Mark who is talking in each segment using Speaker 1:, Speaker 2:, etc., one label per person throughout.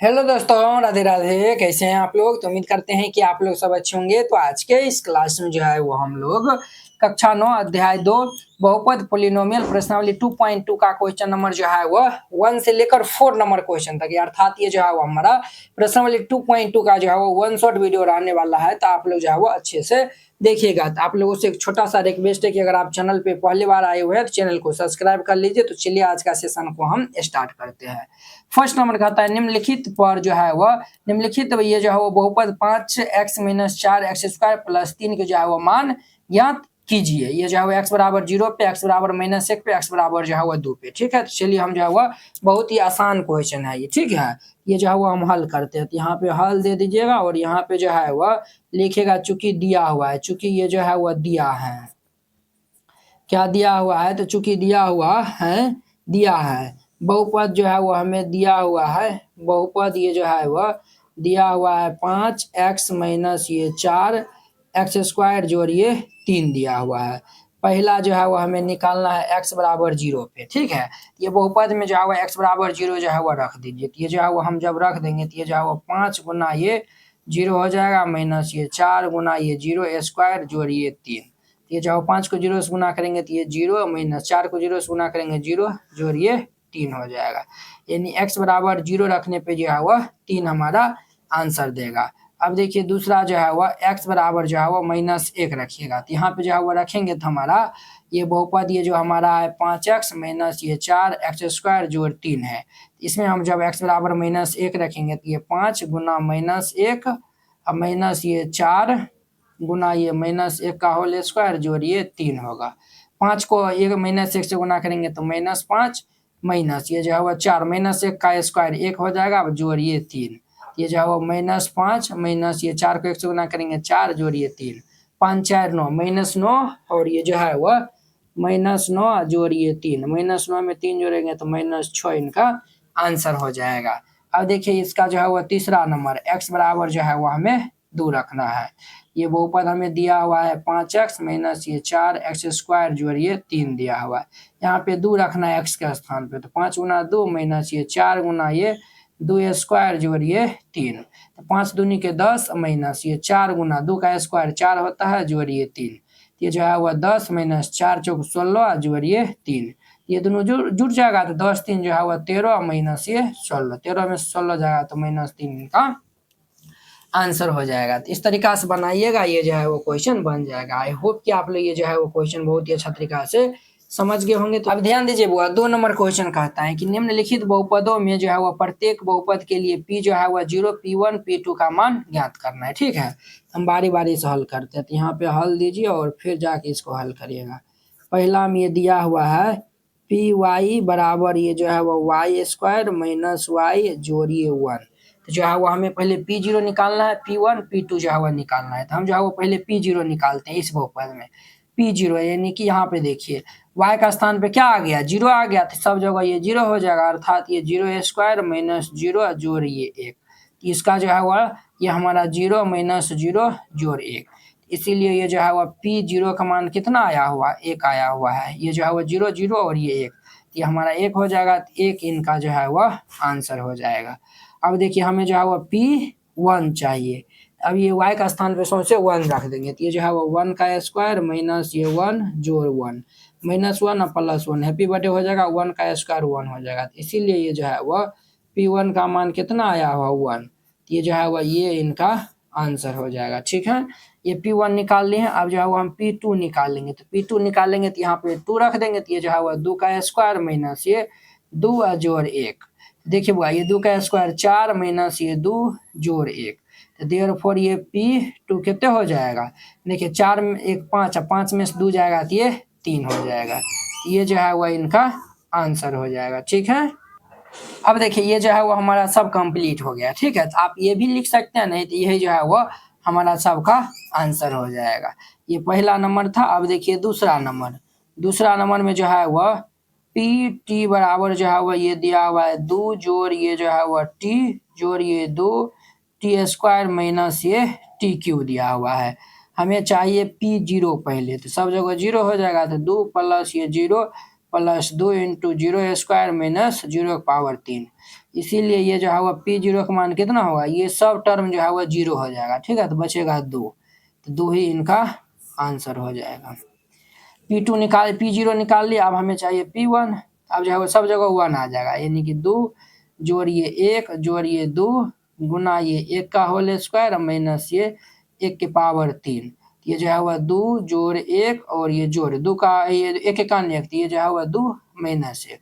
Speaker 1: Hello दोस्तों, राधे राधे। कैसे हैं आप लोग? तो उम्मीद करते हैं कि आप लोग सब अच्छे होंगे। तो आज के इस क्लास में जो है वो हम लोग कक्षा 9 अध्याय 2 बहुपद पोलिनोमियल प्रश्नावली 2.2 का क्वेश्चन नंबर जो है वो 1 से लेकर 4 नंबर क्वेश्चन तक, अर्थात ये जो है वो हमारा प्रश्नावली 2.2 का जो है वो 1 शॉर्ट वीडियो रहने वाला है। तो आप लोग जो है वो अच्छे से देखिएगा। तो आप लोगों से एक छोटा सा रिक्वेस्ट है कि अगर आप चैनल पे पहली बार आए हुए हैं तो चैनल को सब्सक्राइब कर लीजिए। तो चलिए आज का सेशन को हम स्टार्ट करते हैं। फर्स्ट नंबर कहता है निम्नलिखित पर जो है वह निम्नलिखित ये जो है वो बहुपद 5x-4x² प्लस 3 के जो है वो मान ज्ञात कीजिए। ये जो है वो x बराबर 0 पे, x बराबर -1 पे, x बराबर जो है वो 2 पे। ठीक है, तो चलिए हम जो है वो बहुत ही आसान क्वेश्चन है ये। ठीक है, ये जो है वो हम हल करते हैं। तो यहाँ पे हल दे दीजिएगा और यहाँ पे जो है वह लिखेगा चूंकि दिया हुआ है, चूंकि ये जो है वह दिया है, क्या दिया हुआ है, तो चूंकि दिया हुआ है, दिया है बहुपद जो है वो हमें दिया हुआ है, बहुपद ये जो है वह दिया हुआ है 5x माइनस ये 4x² जोड़िए 3 दिया हुआ है। पहला जो है वो हमें निकालना है x बराबर 0 पे। ठीक है, ये बहुपद में जो है वो x बराबर 0 जो है वो रख दीजिए। तो ये जो है वो हम जब रख देंगे तो ये जो है वो 5 गुना ये 0 हो जाएगा माइनस ये 4 गुना ये 0² जोड़िए 3। ये जो 5 को 0 से गुना करेंगे तो ये 0 माइनस 4 को 0 से गुना करेंगे 0 जोड़िए 3 हो जाएगा। यानी x बराबर 0 रखने पे जो है वह 3 हमारा आंसर देगा। अब देखिए दूसरा जो है वह x बराबर जो है वह -1 रखिएगा। तो यहाँ पे जो है वह रखेंगे तो हमारा ये बहुपद ये जो हमारा है 5x माइनस ये 4x² जोड़ 3 है। इसमें हम जब x बराबर -1 रखेंगे तो ये 5 गुना -1 अब माइनस ये 4 गुना ये -1 का होल स्क्वायर जोड़िए 3 होगा। 5 को -1 से गुना करेंगे तो -5 माइनस ये जो है वह 4 -1 का स्क्वायर 1 हो जाएगा। अब जोड़िए 3, ये जो है वो -5 माइनस ये 4 को 1 से गुना करेंगे 4 जोड़िए 3, 5 4 9 -9 और ये जो है वह -9 जोड़िए 3, -9 में 3 जोड़ेंगे तो -6 इनका आंसर हो जाएगा। अब देखिए इसका जो है वह तीसरा नंबर x बराबर जो है वह हमें 2 रखना है। ये बहुपद हमें दिया हुआ है 5x माइनस ये 4x² जोड़िए 3 दिया हुआ है। यहाँ पे 2 रखना है x के स्थान पे, तो 5 गुना 2 माइनस ये 4 गुना ये 2² जोड़िए 3, तो 5 दूनी के 10 माइनस ये 4 गुना 2 का स्क्वायर 4 होता है जोड़िए 3, ये जो है वह 10 माइनस 4 चौक 16 जोड़िए 3, ये दोनों जुड़ जाएगा तो 10 3 जो है वह 13 माइनस ये 16, 13 में 16 जाएगा तो -3 का आंसर हो जाएगा। तो इस तरीका से बनाइएगा, ये जो है वो क्वेश्चन बन जाएगा। आई होप कि आप लोग ये जो है वो क्वेश्चन बहुत ही अच्छा तरीका से समझ गए होंगे। तो अब ध्यान दीजिए बुआ, 2 नंबर क्वेश्चन कहता है कि निम्नलिखित बहुपदों में जो है वो प्रत्येक बहुपद के लिए p जो है वह 0 p1 p2 का मान ज्ञात करना है। ठीक है, हम बारी बारी से हल करते हैं। तो यहाँ पे हल दीजिए और फिर जाके इसको हल करिएगा। पहला में ये दिया हुआ है पी वाई बराबर ये जो है वो y² माइनस y जोड़िए 1। तो जो है वो हमें पहले P0 निकालना है, P1 P2 जो है वो निकालना है। तो हम जो है वो पहले P0 निकालते हैं इस बहुपद में। P0 यानी कि यहाँ पे देखिए y का स्थान पे क्या आ गया, 0 आ गया, तो सब जगह ये 0 हो जाएगा, अर्थात ये 0² माइनस 0 जोड़ ये 1। इसका जो है वह ये हमारा 0 माइनस 0 जोड़ 1, इसीलिए ये जो है वह P0 का मान कितना आया हुआ, 1 आया हुआ है। ये जो है वह 0 0 और ये 1, ये हमारा 1 हो जाएगा, 1 इनका जो है वह आंसर हो जाएगा। अब देखिए हमें जो है वो P1 चाहिए। अब ये y का स्थान पे सौंसे 1 रख देंगे, तो ये जो है वो 1 का स्क्वायर माइनस ये 1 जोड़ 1, -1 और +1 हैप्पी बर्थडे हो जाएगा, 1 का स्क्वायर 1 हो जाएगा। इसीलिए ये जो है वह P1 का मान कितना आया हुआ 1, ये जो है वह ये इनका आंसर हो जाएगा। ठीक है, ये P1 निकाल लिए हैं। अब जो है वो हम P2 निकाल लेंगे, तो P2 निकालेंगे तो यहाँ पे 2 रख देंगे, तो ये जो है वह 2 का स्क्वायर माइनस ये 2 जोड़ 1। देखिए बुआ, ये 2 का स्क्वायर 4 माइनस ये 2 जोड़ 1, तो देयरफॉर ये P2 कितने हो जाएगा, देखिए 4 में 1 5, 5 में से 2 जाएगा तो ये 3 हो जाएगा। ये जो है वह इनका आंसर हो जाएगा। ठीक है, अब देखिए ये जो है वो हमारा सब कंप्लीट हो गया। ठीक है, तो आप ये भी लिख सकते हैं, नहीं तो यही जो है वो हमारा सबका आंसर हो जाएगा। ये पहला नंबर था। अब देखिए दूसरा नंबर में जो है वह पी टी बराबर जो है वह ये दिया हुआ है 2 जोड़ ये जो है वह टी जोड़ ये 2 t² माइनस ये टी क्यू दिया हुआ है। हमें चाहिए P0 पहले, तो सब जगह 0 हो जाएगा, तो 2 प्लस ये 0 प्लस 2 इंटू 0² माइनस 0 की पावर 3, इसीलिए ये जो है वह P0 का मान कितना होगा, ये सब टर्म जो है वह 0 हो जाएगा। ठीक है, तो बचेगा 2, तो 2 ही इनका आंसर हो जाएगा। P0 निकाल लिया, अब हमें चाहिए P1। अब जो है वो सब जगह 1 आ जाएगा, यानी कि 2 जोड़िए 1 जोड़िए 2 गुना ये 1 का होल स्क्वायर माइनस ये 1 की पावर 3। ये जो है वह 2 जोड़ 1 और ये जोड़ 2 का ये 1 1 1, ये जो है वह 2 माइनस 1,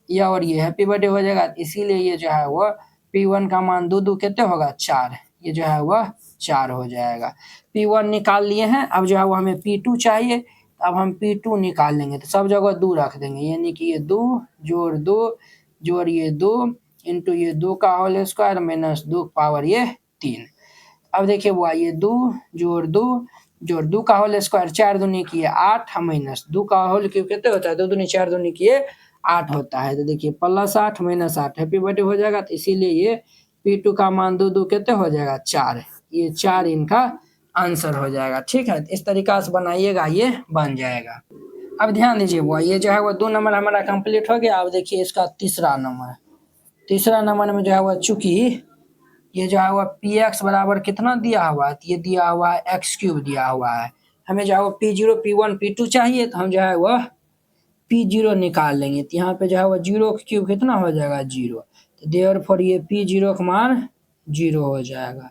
Speaker 1: ये और ये हैप्पी बर्थडे हो जाएगा। इसीलिए ये जो है वह P1 का मान 2 2 कितने होगा 4, ये जो है वह 4 हो जाएगा। P1 निकाल लिए हैं, अब जो है वो हमें P2 चाहिए। अब हम P2 निकाल लेंगे, तो सब जगह 2 रख देंगे, यानी कि ये 2 जोड़ 2 जोड़ ये 2 इंटू ये 2 का होल स्क्वायर माइनस 2 पावर ये 3। अब देखिए वो ये 2 जोड़ 2 जोड़ 2 का होल स्क्वायर 4 दूनी किए 8 माइनस 2 का होल क्यूब कितने होता है, 2 दूनी 4 दूनी किए 8 होता है। तो देखिए प्लस 8 माइनस 8 हैप्पी बर्थडे हो जाएगा। तो इसीलिए ये P2 का मान 2 2 कितने हो जाएगा 4, ये 4 इनका आंसर हो जाएगा। ठीक है, इस तरीका से बनाइएगा, ये बन जाएगा। अब ध्यान दीजिए वो ये जो है वो 2 नंबर हमारा कंप्लीट हो गया। अब देखिए इसका तीसरा नंबर में जो है वो चूंकि ये जो है वह Px बराबर कितना दिया हुआ है, ये दिया हुआ है x³ दिया हुआ है। हमें जो है वो P0 P1 P2 चाहिए, तो हम जो है वह P0 निकाल लेंगे। तो यहाँ पे जो है वह 0 का क्यूब कितना हो जाएगा 0, तो देयरफॉर ये P0 का मान 0 हो जाएगा।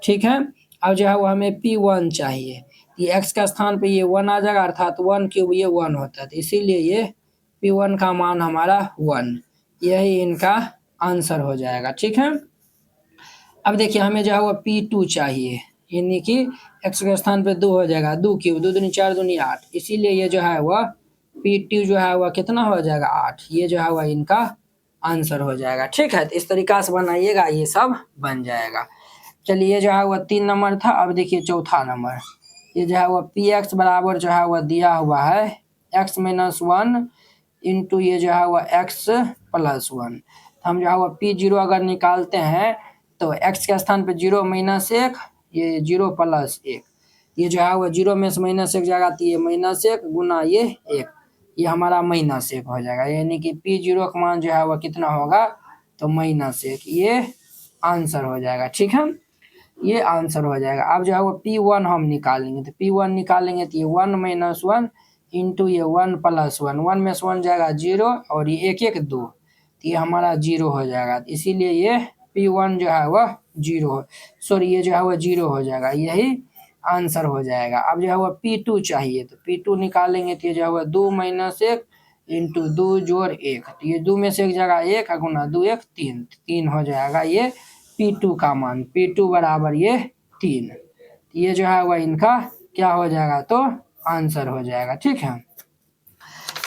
Speaker 1: ठीक है, अब जो है वो हमें P1 चाहिए, ये x का स्थान पे ये 1 आ जाएगा, अर्थात 1 क्यूब ये 1 होता है, तो इसीलिए ये P1 का मान हमारा 1, यही इनका आंसर हो जाएगा। ठीक है, अब देखिए हमें जो है वो P2 चाहिए, यानी कि x के स्थान पे 2 हो जाएगा, 2 क्यूब 2 दूनी 4 दूनी 8, इसीलिए ये जो है वह P2 जो है वह कितना हो जाएगा 8, ये जो है वह इनका आंसर हो जाएगा। ठीक है, तो इस तरीका से बनाइएगा, ये सब बन जाएगा। चलिए जो है वह 3 नंबर था। अब देखिए चौथा नंबर, ये जो है वह Px बराबर जो है वह दिया हुआ है x माइनस 1 इंटू ये जो है वह x प्लस 1। हम जो है वह P0 अगर निकालते हैं तो x के स्थान पे 0 माइनस 1, ये 0 प्लस 1, ये जो है वह 0 में से माइनस 1 जाएगा, तो ये माइनस 1 गुना ये 1, ये हमारा माइनस 1 हो जाएगा, यानी कि P0 का मान जो है वह कितना होगा, तो माइनस 1, ये आंसर हो जाएगा। ठीक है, ये आंसर हो जाएगा। अब जो है वो P1 हम निकालेंगे, तो P1 निकालेंगे तो ये 1 माइनस 1 इंटू ये 1 प्लस 1, 1 में से 1 जाएगा 0 और ये 1 1 2, तो ये हमारा 0 हो जाएगा। इसीलिए ये P1 जो है वह 0, सॉरी ये जो है वह 0 हो जाएगा, यही आंसर हो जाएगा। अब जो है वह P2 चाहिए, तो P2 निकालेंगे तो ये जो है वह 2 माइनस 1 इंटू 2 जोड़ 1, तो ये 2 में से 1 जाएगा 1 गुना 2 1 3 हो जाएगा ये P2 का मान, P2 बराबर ये 3, ये जो है वह इनका क्या हो जाएगा, तो आंसर हो जाएगा। ठीक है,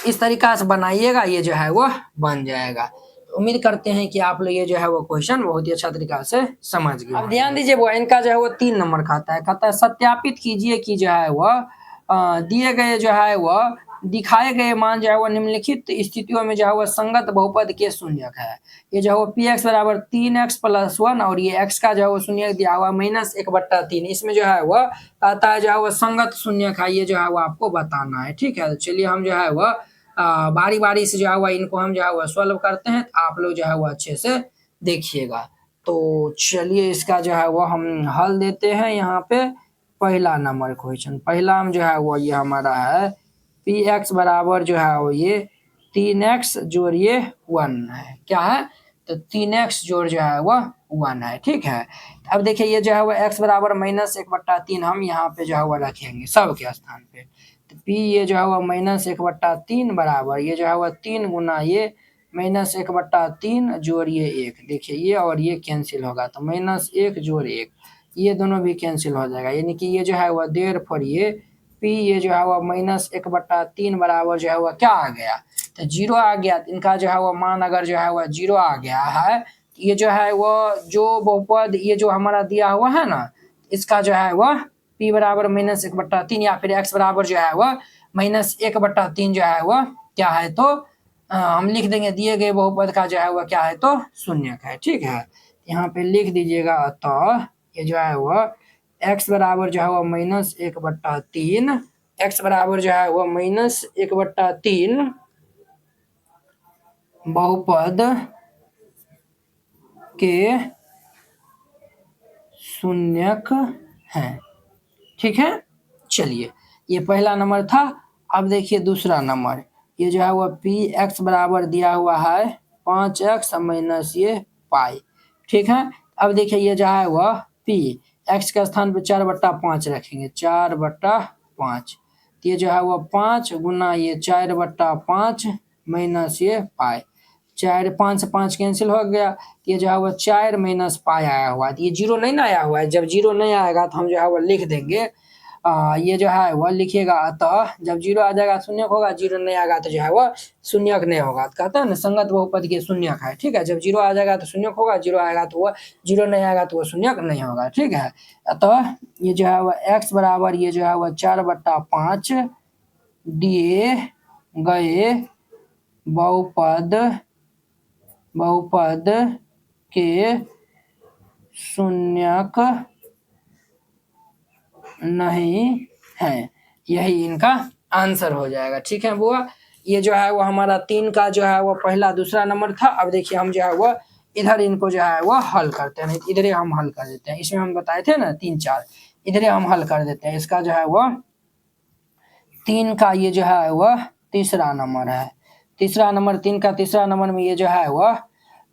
Speaker 1: इस तरीका से बनाइएगा, ये जो है वो बन जाएगा। उम्मीद करते हैं कि आप लोग ये जो है वो क्वेश्चन बहुत ही अच्छा तरीका से समझ गए। अब ध्यान दीजिए वो इनका जो है वो 3 नंबर कहता है सत्यापित कीजिए कि जो है वह दिए गए जो है वह दिखाए गए मान जो है वो निम्नलिखित स्थितियों में जो है वह संगत बहुपद के शून्यक है। ये जो है वो Px बराबर 3x प्लस 1 और ये x का जो है वो शून्यक दिया हुआ -1/3, इसमें जो है वह कहता है जो है वह संगत शून्यक है, ये जो है वो आपको बताना है। ठीक है, चलिए हम जो है वह बारी बारी से जो है वह इनको हम जो है वह सॉल्व करते हैं, आप लोग जो है वह अच्छे से देखिएगा। तो चलिए इसका जो है वह हम हल देते हैं। यहाँ पे पहला नंबर क्वेश्चन, पहला हम जो है वो ये हमारा है Px बराबर जो है वो ये 3x जोड़ ये 1 है, क्या है, तो 3x जोड़ जो है वह 1 है। ठीक है, अब देखिए ये जो है वह x बराबर -1/3 हम यहाँ पे जो है वह रखेंगे सब के स्थान पे, तो P ये जो है वह -1/3 बराबर ये जो है वह 3 गुना ये -1/3 जोड़ ये 1, देखिए ये और ये कैंसिल होगा, तो -1 जोड़ 1, ये दोनों भी कैंसिल हो जाएगा, यानी कि ये जो है वह देयरफॉर ये P ये जो है वह -1/3 बराबर जो है वह क्या आ गया, तो 0 आ गया। इनका जो है वह मान अगर जो है वह 0 आ गया है, ये जो है वह जो बहुपद ये जो हमारा दिया हुआ है ना, इसका जो है वह P बराबर -1/3 या फिर x बराबर जो है वह -1/3 जो है वह क्या है, तो हम लिख देंगे दिए गए बहुपद का जो है वह क्या है, तो शून्यक है। ठीक है, यहाँ पे लिख दीजिएगा, तो ये जो है वह x बराबर जो है वह -1/3, x बराबर जो है वह -1/3 बहुपद के शून्यक हैं। ठीक है, चलिए ये पहला नंबर था। अब देखिए दूसरा नंबर, ये जो है वह पी एक्स बराबर दिया हुआ है 5x माइनस ये पाई। ठीक है, अब देखिए ये जो है वह पी एक्स के स्थान पे 4/5 रखेंगे, 4/5। तो ये जो है वह 5 गुना ये 4/5 माइनस ये पाई। 4 5 से 5 कैंसिल हो गया, तो ये जो है वह 4 माइनस पाई आया हुआ है। तो ये जीरो नहीं ना आया हुआ है, जब जीरो नहीं आएगा तो हम जो है वह लिख देंगे ये जो है वह लिखिएगा, अतः जब जीरो आ जाएगा शून्यक होगा, जीरो नहीं आएगा तो जो है वह शून्यक नहीं होगा। तो कहते हैं ना संगत बहुपद के शून्यक है। ठीक है, जब जीरो आ जाएगा तो शून्यक होगा, जीरो आएगा तो वह जीरो नहीं आएगा तो वह शून्यक नहीं होगा। ठीक है, अतः ये जो है वह एक्स बराबर ये जो है वह 4/5 दिए गए बहुपद के शून्यक नहीं है, यही इनका आंसर हो जाएगा। ठीक है बुआ, ये जो है वो हमारा 3 का जो है वो पहला दूसरा नंबर था। अब देखिए हम जो है वो इधर इनको जो है वो हल करते हैं, इधर हम हल कर देते हैं। इसमें हम बताए थे ना 3 4, इधर हम हल कर देते हैं। इसका जो है वो 3 का ये जो है वह तीसरा नंबर है। तीसरा नंबर 3 का तीसरा नंबर में ये जो है वह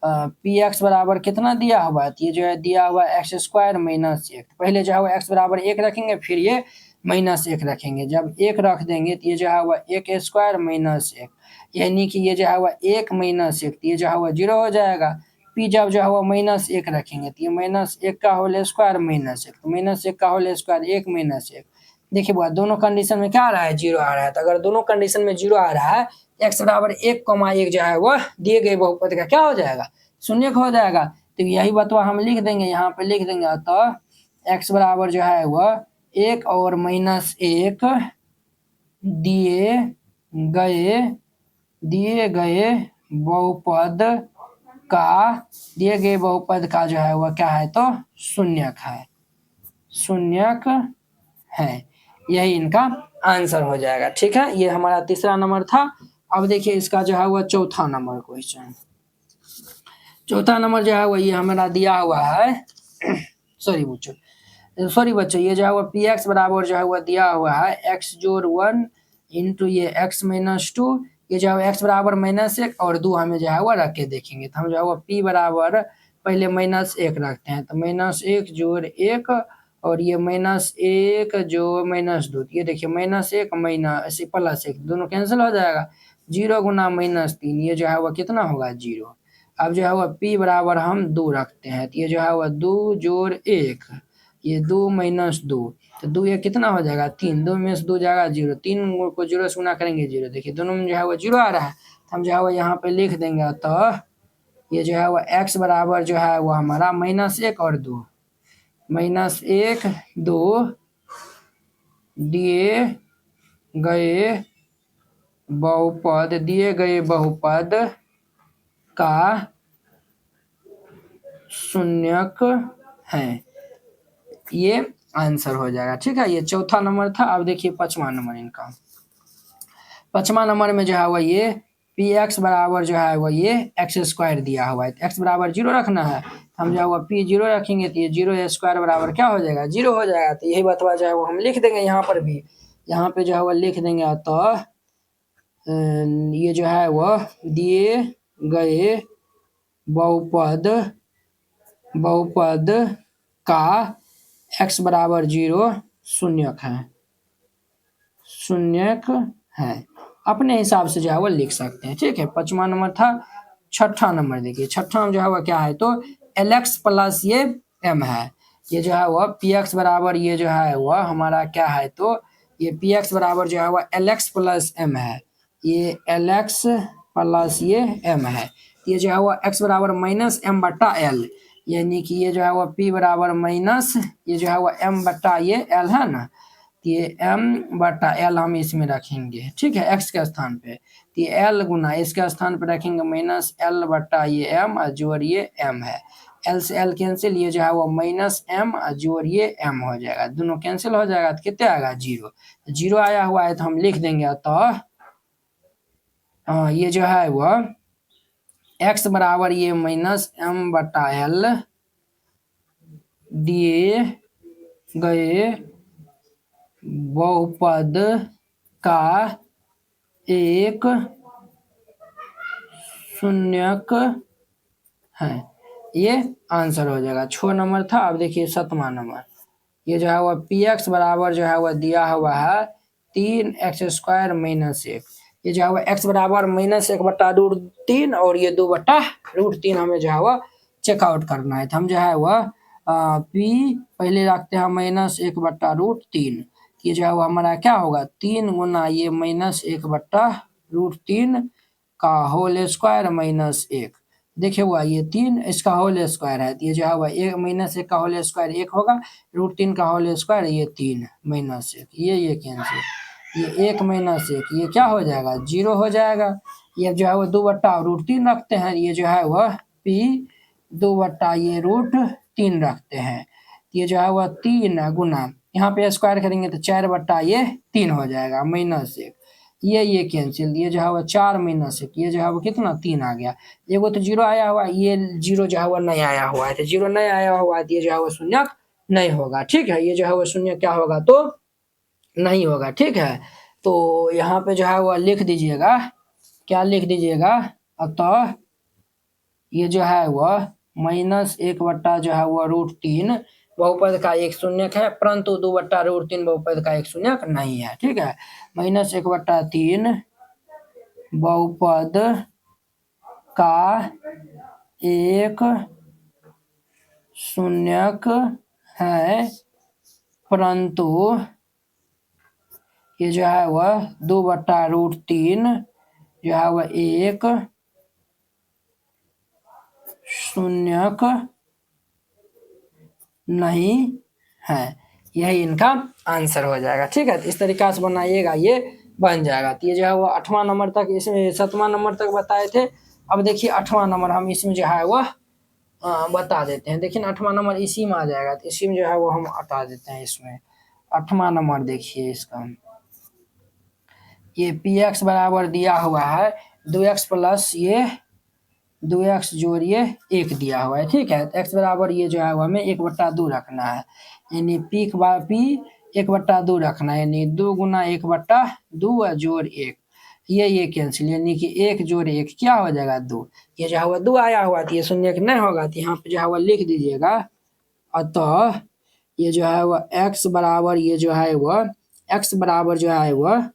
Speaker 1: पी एक्स बराबर कितना दिया हुआ है, तो ये जो है दिया हुआ एक्स स्क्वायर माइनस 1। पहले जो है वो एक्स बराबर 1 रखेंगे, फिर ये माइनस 1 रखेंगे। जब 1 रख देंगे तो ये जो है वह 1 स्क्वायर माइनस 1, यानी कि ये जो है वह 1 माइनस 1, ये जो है वह 0 हो जाएगा। पी जब जो है वह माइनस 1 रखेंगे तो ये माइनस 1 का होल स्क्वायर माइनस 1, तो माइनस 1 का होल स्क्वायर 1 माइनस 1। देखिए बुआ दोनों कंडीशन में क्या आ रहा है, 0 आ रहा है। तो अगर दोनों कंडीशन में 0 आ रहा है, एक्स बराबर 1,1 जो है वह दिए गए बहुपद का क्या हो जाएगा, शून्यक हो जाएगा। तो यही बतवा हम लिख देंगे, यहाँ पे लिख देंगे। तो एक्स बराबर जो है वह 1 और माइनस 1 दिए गए बहुपद का जो है वह क्या है, तो शून्यक है, यही इनका आंसर हो जाएगा। ठीक है, ये हमारा तीसरा नंबर था। अब देखिए इसका जो है वह चौथा नंबर क्वेश्चन। चौथा नंबर जो है वह ये हमारा दिया हुआ है सॉरी बच्चों, ये जो है वह पी एक्स बराबर जो है वह दिया हुआ है x जोड़ 1 इंटू ये x माइनस 2, ये जो है x बराबर -1 और 2 हमें जो है वह रख के देखेंगे। तो हम जो है वह p बराबर पहले -1 रखते हैं, तो -1 जोड़ 1 और ये -1 जो -2, ये देखिए -1 माइनस +1 दोनों कैंसिल हो जाएगा। 0 गुना -3, ये जो है वह कितना होगा 0। अब जो है वह p बराबर हम 2 रखते हैं, तो ये जो है वह 2 जोड़ 1, ये 2 माइनस 2, तो 2 ये कितना हो जाएगा 3, 2 में से 2 जाएगा 0, 3 को 0 से गुना करेंगे 0। देखिए दोनों में जो है वो 0 आ रहा है, तो हम जो है वो यहाँ पे लिख देंगे। तो ये जो है वो x बराबर जो है वो हमारा -1 और 2, -1 2 दिए गए बहुपद का शून्यक है, ये आंसर हो जाएगा। ठीक है, ये चौथा नंबर था। अब देखिए पांचवा नंबर इनका। पांचवा नंबर में जो है वह ये पी एक्स बराबर जो है वह ये एक्स स्क्वायर दिया हुआ है, एक्स बराबर 0 रखना है। हम जो है वह पी 0 रखेंगे तो ये 0 स्क्वायर बराबर क्या हो जाएगा 0 हो जाएगा। तो यही बतवा जो है वो हम लिख देंगे यहाँ पर भी, यहाँ पे जो है वह लिख देंगे। तो ये जो है वह दिए गए बहुपद का x बराबर 0 शून्यक है, अपने हिसाब से जो है वो लिख सकते हैं। ठीक है, पांचवा नंबर था। छठा नंबर देखिए, छठा में जो है वो क्या है, तो lx प्लस ये m है। ये जो है वह px बराबर ये जो है वह हमारा क्या है, तो ये px बराबर जो है वह lx प्लस m है, ये lx प्लस ये m है। ये जो है वह x बराबर -m/l, यानी कि ये जो है वह p बराबर माइनस ये जो है वह m/, ये l है ना, ये m/l हम इसमें रखेंगे। ठीक है, x के स्थान पे, तो ये l गुना इसके स्थान पे रखेंगे -l/, ये m जोड़ ये m है, l से l कैंसिल, ये जो है वो -m जोड़ ये m हो जाएगा, दोनों कैंसिल हो जाएगा। तो कितने आएगा 0, 0 आया हुआ है तो हम लिख देंगे। तो ये जो है वह x बराबर ये -m/l दिए गए बहुपद का एक शून्यक है। ये आंसर हो जाएगा। 6 नंबर था। अब देखिए 7वां नंबर, ये जो है वह px बराबर जो है वह दिया हुआ है 3x² - 1। ये जो है वह x बराबर -1/√3 और ये 2/√3 हमें जो है वह चेकआउट करना है। तो हम जो है वह p पहले रखते हैं -1/√3। ये जो है वो हमारा क्या होगा 3 गुना ये -1/√3 का होल स्क्वायर -1। देखिए हुआ ये 3 इसका होल स्क्वायर है। ये जो है वह -1 का होल स्क्वायर 1 होगा, √3 का होल स्क्वायर ये 3 -1 ये कैंसिल, ये 1 -1 ये क्या हो जाएगा 0 हो जाएगा। ये जो है वो 2/√3 रखते हैं। ये जो है वह p 2/√3 रखते हैं। ये जो है वह 3 गुना यहाँ पे स्क्वायर करेंगे तो 4/3 हो जाएगा -1। ये कैंसिल, ये जो है वह 4 -1 ये जो है वो कितना 3 आ गया। ये वो तो 0 आया हुआ, ये 0 जो है वह नहीं आया हुआ है। तो 0 नहीं आया हुआ है तो ये जो है वो शून्य नहीं होगा। ठीक है, ये जो है वो शून्य क्या होगा तो नहीं होगा। ठीक है, तो यहाँ पे जो है वह लिख दीजिएगा, क्या लिख दीजिएगा, अतः ये जो है वह -1 जो है वह √3 बहुपद का एक शून्यक है, परंतु 2/√3 बहुपद का एक शून्यक नहीं है। ठीक है, -1/3 बहुपद का एक शून्यक है, परंतु ये जो है वह 2/√3 जो है वह एक शून्यक नहीं है। यही इनका आंसर हो जाएगा। ठीक है, इस तरीका से बनाइएगा, ये बन जाएगा। तो ये जो है वो 8वां नंबर तक, इसमें 7वां नंबर तक बताए थे। अब देखिए 8वां नंबर हम इसमें जो है वह बता देते हैं। देखिए 8वां नंबर इसी में आ जाएगा, तो इसी में जो है वो हम हटा देते हैं। इसमें 8वां नंबर देखिए इसका, ये px बराबर दिया हुआ है 2x प्लस ये 2x जोड़िए 1 दिया हुआ है। ठीक है, तो x बराबर ये जो है वो हमें 1/2 रखना है, यानी p 1/2 रखना है, यानी 2 गुना 1/2 जोड़ 1, ये कैंसिल, यानी कि 1 जोड़ 1 क्या हो जाएगा 2। ये जो है वो 2 आया हुआ तो ये शून्य नहीं होगा, तो यहाँ पे जो है वो लिख दीजिएगा, अतः ये जो है वह x बराबर ये जो है वह x बराबर जो है वह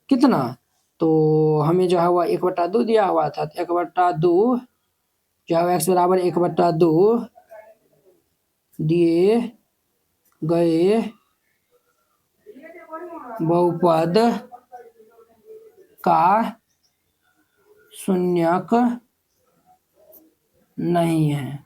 Speaker 1: कितना, तो हमें जो है वह 1/2 दिया हुआ था, तो 1/2 जो है x बराबर 1/2 दिए गए बहुपद का शून्यक नहीं है।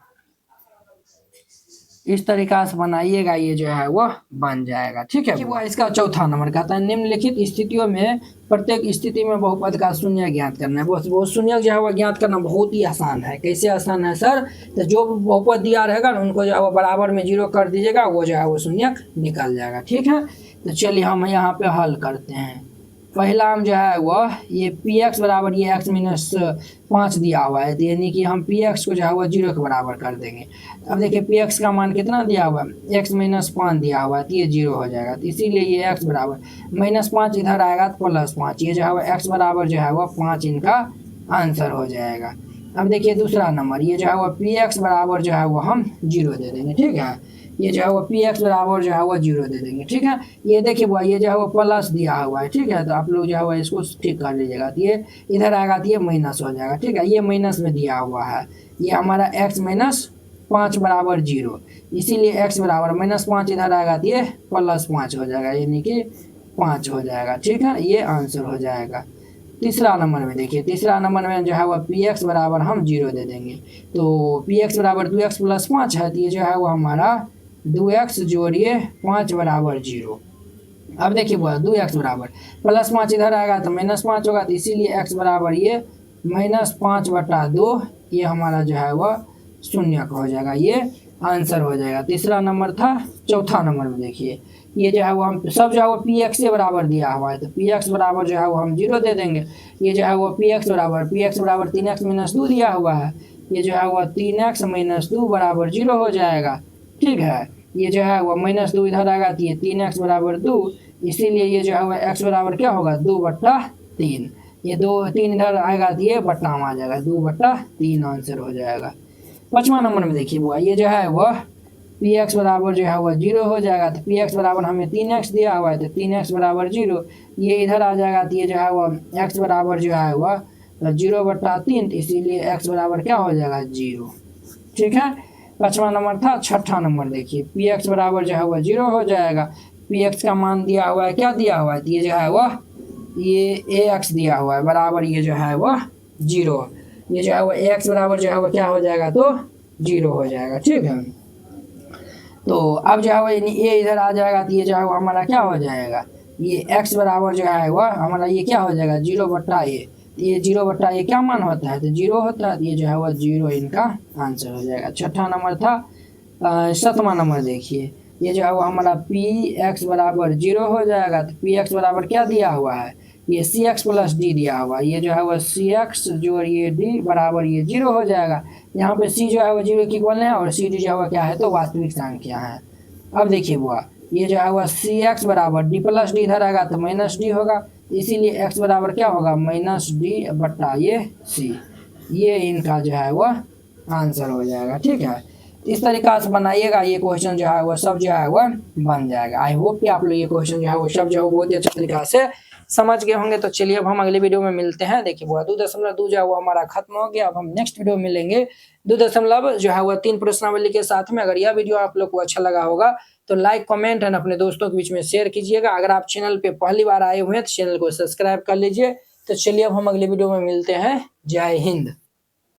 Speaker 1: इस तरीका से बनाइएगा, ये जो है वह बन जाएगा। ठीक है, वो इसका चौथा नंबर कहता है निम्नलिखित स्थितियों में प्रत्येक स्थिति में बहुपद का शून्य ज्ञात करना है। वो शून्य जो है वह ज्ञात करना बहुत ही आसान है। कैसे आसान है सर, तो जो बहुपद दिया रहेगा ना उनको जो है वो बराबर में 0 कर दीजिएगा, वो जो है वो शून्य निकल जाएगा। ठीक है, तो चलिए हम यहाँ पे हल करते हैं। पहला हम जो है वह ये px बराबर ये x - 5 दिया हुआ है, यानी कि हम px को जो है वह 0 के बराबर कर देंगे। अब देखिए px का मान कितना दिया हुआ है, x - 5 दिया हुआ है, तो ये 0 हो जाएगा। तो इसीलिए ये x बराबर -5 इधर आएगा तो +5, ये जो है वह x बराबर जो है वह 5 इनका आंसर हो जाएगा। अब देखिए दूसरा नंबर, ये जो है वह px बराबर जो है वह हम 0 दे देंगे। ठीक है, ये जो है वो px बराबर जो है वो 0 दे देंगे। ठीक है, ये देखिए वो ये जो है वो प्लस दिया हुआ है। ठीक है, तो आप लोग जो है वो इसको ठीक कर लीजिएगा, तो ये इधर आएगा तो ये माइनस हो जाएगा। ठीक है, ये माइनस में दिया हुआ है, ये हमारा x - 5 बराबर 0, इसीलिए x बराबर -5 इधर आएगा तो ये +5 हो जाएगा, यानी कि 5 हो जाएगा। ठीक है, ये आंसर हो जाएगा। तीसरा नंबर में देखिए, तीसरा नंबर में जो है वह px बराबर हम 0 दे देंगे, तो px बराबर 2x + 5 है, तो ये जो है वो हमारा 2x जोड़िए 5 बराबर 0। अब देखिए वो 2x बराबर +5 इधर आएगा तो -5 होगा, तो इसीलिए x बराबर ये -5/2 ये हमारा जो है वह शून्य हो जाएगा। ये आंसर हो जाएगा। तीसरा नंबर था। चौथा नंबर में देखिए, ये जो है वो हम सब जो है वो पी एक्स से बराबर दिया हुआ है, तो पी एक्स बराबर जो है वो हम 0 दे देंगे। ये जो है वो पी एक्स बराबर 3x-2 दिया हुआ है, ये जो है वो 3x-2 बराबर 0 हो जाएगा। ठीक है, ये जो है वो -2 इधर आएगा तो ये 3x बराबर 2, इसीलिए ये जो है वो x बराबर क्या होगा 2/3। ये 2 3 इधर आएगा तो ये बट्टा में आ जाएगा, 2/3 आंसर हो जाएगा। पाँचवा नंबर में देखिए बुआ, ये जो है वह पी एक्स बराबर जो है वह 0 हो जाएगा, तो पी एक्स बराबर हमें 3x दिया हुआ है, तो 3x बराबर 0, ये इधर आ जाएगा तो ये जो है वह x बराबर जो है वह 0/3, तो इसीलिए x बराबर क्या हो जाएगा 0। ठीक है, पाँचवा नंबर था। छठा नंबर देखिए, पी एक्स बराबर जो है वह 0 हो जाएगा, पी एक्स का मान दिया हुआ है, क्या दिया हुआ है, तो ये जो है वह ये ए एक्स दिया हुआ है बराबर ये जो है वह 0, ये जो है वह एक्स बराबर जो है वह क्या हो जाएगा तो 0 हो जाएगा। ठीक है, तो अब जो है वो ये इधर आ जाएगा तो ये जो है वो हमारा क्या हो जाएगा, ये x बराबर जो है वह हमारा ये क्या हो जाएगा 0/a, ये 0/a क्या मान होता है, तो 0 होता है, तो ये जो है वह 0 इनका आंसर हो जाएगा। छठा नंबर था। सातवां नंबर देखिए, ये जो है वो हमारा पी एक्स बराबर 0 हो जाएगा, तो पी एक्स बराबर क्या दिया हुआ है, ये सी एक्स प्लस डी दिया हुआ है, ये जो है वह सी एक्स जो ये डी बराबर ये 0 हो जाएगा। यहाँ पे सी जो है वह 0 के इक्वल है और सी डी जो है वह क्या है तो वास्तविक संख्या है। अब देखिए बुआ, ये जो है वह सी एक्स बराबर डी प्लस डी इधर आएगा तो माइनस डी होगा, इसीलिए एक्स बराबर क्या होगा -d/, ये सी, ये इनका जो है वह आंसर हो जाएगा। ठीक है, इस तरीका से बनाइएगा, ये क्वेश्चन जो है वह सब जो है वह बन जाएगा। आई होप कि आप लोग ये क्वेश्चन जो है वो सब जो है बहुत ही अच्छे तरीका से समझ गए होंगे। तो चलिए अब हम अगले वीडियो में मिलते हैं। देखिए वो 2.2 जो है वो हमारा खत्म हो गया। अब हम नेक्स्ट वीडियो में मिलेंगे 2 जो है वह 3 प्रश्नावली के साथ में। अगर यह वीडियो आप लोग को अच्छा लगा होगा तो लाइक कमेंट एंड अपने दोस्तों के बीच में शेयर कीजिएगा। अगर आप चैनल पे पहली बार आए हुए हैं तो चैनल को सब्सक्राइब कर लीजिए। तो चलिए अब हम अगले वीडियो में मिलते हैं। जय हिंद।